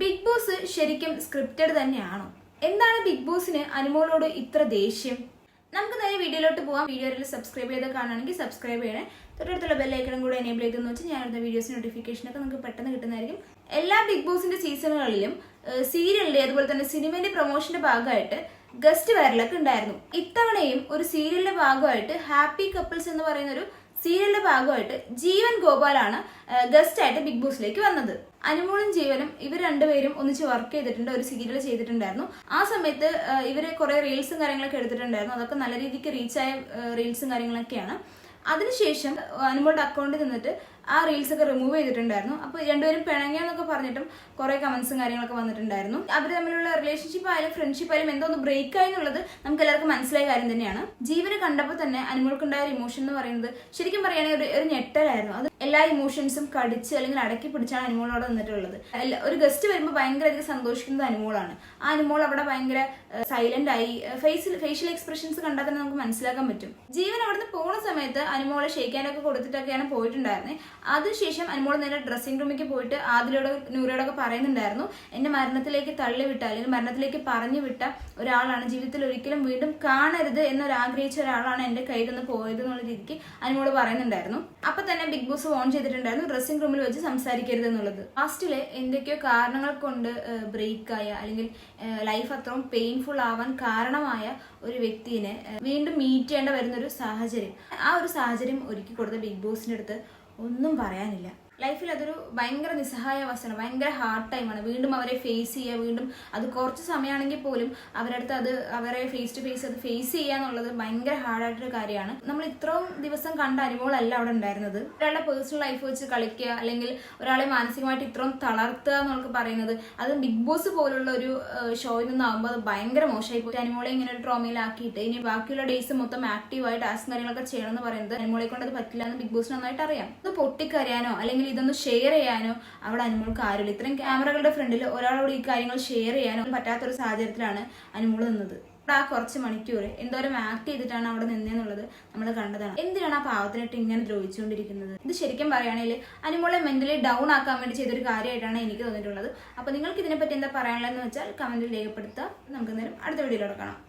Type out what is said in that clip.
Big boss ശരിക്കും scripted തന്നെയാണോ? എന്താണ് ബിഗ് ബോസിന് അനുമോളോട് ഇത്ര ദേഷ്യം? നമുക്ക് നേരെ വീഡിയോയിലോട്ട് പോകാം. വീഡിയോയിൽ സബ്സ്ക്രൈബ് ചെയ്ത് കാണുകയാണെങ്കിൽ സബ്സ്ക്രൈബ് ചെയ്യണേ. തൊട്ടടുത്തുള്ള ബെല്ലൈക്കണും കൂടെ എനേബിൾ ചെയ്തെന്ന് വെച്ചാൽ ഞാനിടുന്ന വീഡിയോസ് നോട്ടിഫിക്കേഷനൊക്കെ നിങ്ങൾക്ക് പെട്ടെന്ന് കിട്ടുന്നതായിരിക്കും. എല്ലാ ബിഗ് ബോസിന്റെ സീസണുകളിലും സീരിയലിന്റെ അതുപോലെ തന്നെ സിനിമയുടെ പ്രൊമോഷന്റെ ഭാഗമായിട്ട് ഗസ്റ്റ് വരലൊക്കെ ഉണ്ടായിരുന്നു. ഇത്തവണയും ഒരു സീരിയലിന്റെ ഭാഗമായിട്ട് ഹാപ്പി കപ്പിൾസ് എന്ന് പറയുന്ന ഒരു സീരിയലിന്റെ ഭാഗമായിട്ട് ജീവൻ ഗോപാലാണ് ഗസ്റ്റ് ആയിട്ട് ബിഗ് ബോസിലേക്ക് വന്നത്. അനുമോളും ജീവനും ഇവർ രണ്ടുപേരും ഒന്നിച്ച് വർക്ക് ചെയ്തിട്ടുണ്ട്, ഒരു സീരിയൽ ചെയ്തിട്ടുണ്ടായിരുന്നു. ആ സമയത്ത് ഇവര് കുറെ റീൽസും കാര്യങ്ങളൊക്കെ എടുത്തിട്ടുണ്ടായിരുന്നു. അതൊക്കെ നല്ല രീതിക്ക് റീച്ചായ റീൽസും കാര്യങ്ങളൊക്കെയാണ്. അതിനുശേഷം അനുമോളുടെ അക്കൗണ്ടിൽ നിന്നിട്ട് ആ റീൽസ് ഒക്കെ റിമൂവ് ചെയ്തിട്ടുണ്ടായിരുന്നു. അപ്പൊ രണ്ടുപേരും പിണങ്ങിയെന്നൊക്കെ പറഞ്ഞിട്ടും കുറെ കമന്റ്സും കാര്യങ്ങളൊക്കെ വന്നിട്ടുണ്ടായിരുന്നു. അവർ തമ്മിലുള്ള റിലേഷൻഷിപ്പ് ആയാലും ഫ്രണ്ട്ഷിപ്പ് ആയാലും എന്തോ ഒന്ന് ബ്രേക്ക് ആയി എന്നുള്ളത് നമുക്ക് എല്ലാവർക്കും മനസ്സിലായ കാര്യം തന്നെയാണ്. ജീവനെ കണ്ടപ്പോൾ തന്നെ അനുമോൾക്കുണ്ടായ ഒരു ഇമോഷൻ എന്ന് പറയുന്നത് ശരിക്കും പറയുകയാണെങ്കിൽ ഒരു ഞെട്ടലായിരുന്നു. അത് എല്ലാ ഇമോഷൻസും കടിച്ച് അല്ലെങ്കിൽ അടക്കി പിടിച്ചാണ് അനുമോളോടെ നിന്നിട്ടുള്ളത്. ഒരു ഗസ്റ്റ് വരുമ്പോൾ ഭയങ്കര അധികം സന്തോഷിക്കുന്നത് അനുമോളാണ്. ആ അനുമോൾ അവിടെ ഭയങ്കര സൈലന്റ് ആയി, ഫേഷ്യൽ എക്സ്പ്രഷൻസ് കണ്ടാൽ തന്നെ നമുക്ക് മനസ്സിലാക്കാൻ പറ്റും. ജീവൻ അവിടുന്ന് പോകുന്ന സമയത്ത് അനുമോളെ ഷെയ്ക്കാനൊക്കെ കൊടുത്തിട്ടൊക്കെയാണ് പോയിട്ടുണ്ടായിരുന്നത്. അതിനുശേഷം അനുമോൾ നേരെ ഡ്രസ്സിംഗ് റൂമിലേക്ക് പോയിട്ട് ആദിലോട് നൂറയോടൊക്കെ പറയുന്നുണ്ടായിരുന്നു, എന്നെ മരണത്തിലേക്ക് തള്ളിവിട്ട അല്ലെങ്കിൽ മരണത്തിലേക്ക് പറഞ്ഞു വിട്ട ഒരാളാണ്, ജീവിതത്തിൽ ഒരിക്കലും വീണ്ടും കാണരുത് എന്നൊരാഗ്രഹിച്ച ഒരാളാണ് എന്റെ കയ്യിൽ നിന്ന് പോയത് എന്നുള്ള രീതിക്ക് അനുമോൾ പറയുന്നുണ്ടായിരുന്നു. അപ്പൊ തന്നെ ബിഗ് ബോസ് ഓൺ ചെയ്തിട്ടുണ്ടായിരുന്നു ഡ്രസ്സിംഗ് റൂമിൽ വെച്ച് സംസാരിക്കരുത് എന്നുള്ളത്. ലാസ്റ്റില് എന്തൊക്കെയോ കാരണങ്ങൾ കൊണ്ട് ബ്രേക്കായ അല്ലെങ്കിൽ ലൈഫ് അത്രയും പെയിൻഫുൾ ആവാൻ കാരണമായ ഒരു വ്യക്തിനെ വീണ്ടും മീറ്റ് ചെയ്യേണ്ട വരുന്ന ഒരു സാഹചര്യം, ആ ഒരു സാഹചര്യം ഒരുക്കി കൊടുത്ത ബിഗ് ബോസിന്റെ അടുത്ത് ഒന്നും പറയാനില്ല. ലൈഫിൽ അതൊരു ഭയങ്കര നിസ്സഹായ അവസ്ഥയാണ്, ഭയങ്കര ഹാർഡ് ടൈമാണ്. വീണ്ടും അവരെ ഫേസ് ചെയ്യുക, വീണ്ടും അത് കുറച്ച് സമയമാണെങ്കിൽ പോലും അവരടുത്ത് അത് അവരെ ഫേസ് ടു ഫേസ് അത് ഫേസ് ചെയ്യുക എന്നുള്ളത് ഭയങ്കര ഹാർഡായിട്ടൊരു കാര്യമാണ്. നമ്മൾ ഇത്രയും ദിവസം കണ്ട അനുഭവമല്ല അവിടെ ഉണ്ടായിരുന്നത്. ഒരാളുടെ പേഴ്സണൽ ലൈഫ് വെച്ച് കളിക്കുക അല്ലെങ്കിൽ ഒരാളെ മാനസികമായിട്ട് ഇത്രയും തളർത്തുക എന്നൊക്കെ പറയുന്നത് അത് ബിഗ് ബോസ് പോലുള്ള ഒരു ഷോയിൽ നിന്നാകുമ്പോൾ അത് ഭയങ്കര മോശമായി പോയി. അനുമോളെ ഇങ്ങനെ ഒരു ട്രോമയിലാക്കിയിട്ട് ഇനി ബാക്കിയുള്ള ഡേയ്സ് മൊത്തം ആക്റ്റീവായിട്ട് ടാസ്ക് കാര്യങ്ങളൊക്കെ ചെയ്യണം എന്ന് പറയുന്നത് അനുമോളെ കൊണ്ട് അത് പറ്റില്ല എന്ന് ബിഗ് ബോസ് നന്നായിട്ട് അറിയാം. അത് പൊട്ടിക്കരയാനോ അല്ലെങ്കിൽ ഇതൊന്ന് ഷെയർ ചെയ്യാനോ അവിടെ അനുമോൾക്ക് ആരുമില്ല. ഇത്രയും ക്യാമറകളുടെ ഫ്രണ്ടിൽ ഒരാളോട് ഈ കാര്യങ്ങൾ ഷെയർ ചെയ്യാനോ പറ്റാത്തൊരു സാഹചര്യത്തിലാണ് അനുമോൾ നിന്നത്. ആ കുറച്ച് മണിക്കൂർ എന്തോരം ആക്ട് ചെയ്തിട്ടാണ് അവിടെ നിന്നെന്നുള്ളത് നമ്മൾ കണ്ടതാണ്. എന്തിനാണ് ആ പാവത്തിനായിട്ട് ഇങ്ങനെ ദ്രോഹിച്ചുകൊണ്ടിരിക്കുന്നത്? ഇത് ശരിക്കും പറയുകയാണെങ്കിൽ അനുമോളെ മെന്റലി ഡൗൺ ആക്കാൻ വേണ്ടി ചെയ്തൊരു കാര്യമായിട്ടാണ് എനിക്ക് തോന്നിയിട്ടുള്ളത്. അപ്പൊ നിങ്ങൾക്ക് ഇതിനെപ്പറ്റി എന്താ പറയാനുള്ളതെന്ന് വെച്ചാൽ കമന്റിൽ രേഖപ്പെടുത്തുക. നമുക്ക് നേരം അടുത്ത വീഡിയോയിലോട്ട് കാണാം.